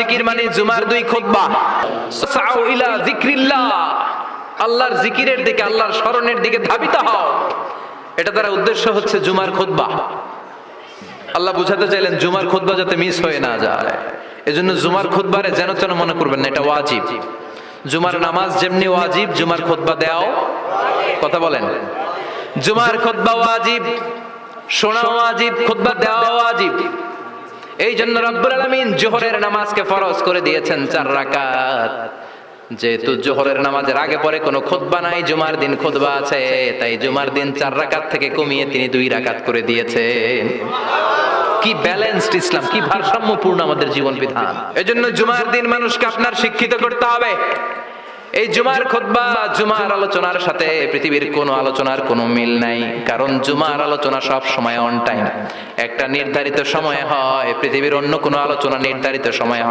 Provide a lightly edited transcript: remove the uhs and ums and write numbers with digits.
জিকির মানে জুমার 2 খুতবা। সাউ ইলা যিকরিল্লাহ, আল্লাহর জিকিরের দিকে, আল্লাহর স্মরণের দিকে ধাবিত হও। এটা দ্বারা উদ্দেশ্য হচ্ছে জুমার খুতবা। আল্লাহ বুঝাতে চাইলেন জুমার খুতবা যাতে মিস হয়ে না যায়, এজন্য জুমার খুতবারে যেন তেন মনে করবেন না, এটা ওয়াজিব। জুমার নামাজ যেমনি ওয়াজিব, জুমার খুতবা দেওয়াও, কথা বলেন, জুমার খুতবা ওয়াজিব, শোনা ওয়াজিব, খুতবা দেওয়া ওয়াজিব। এই জন্য রব্বুল আলামিন জোহরের নামাজকে ফরজ করে দিয়েছেন 4 রাকাত। যেহেতু জোহরের নামাজের আগে পরে কোনো খুতবা নাই, জুমার দিন খুতবা আছে, তাই জুমার দিন 4 রাকাত থেকে কমিয়ে তিনি 2 রাকাত করে দিয়েছেন। কি ব্যালেন্সড ইসলাম, কি ভারসাম্যপূর্ণ আমাদের জীবন বিধান। এজন্য জুমার দিন মানুষকে আপনার শিক্ষিত করতে হবে। এই জুমার খুতবা, জুমার আলোচনার সাথে পৃথিবীর কোনো আলোচনার কোনো মিল নাই, কারণ জুমার আলোচনা সব সময় অন টাইম, একটা নির্ধারিত সময়ে হয়। পৃথিবীর অন্য কোনো আলোচনা নির্ধারিত সময় হয়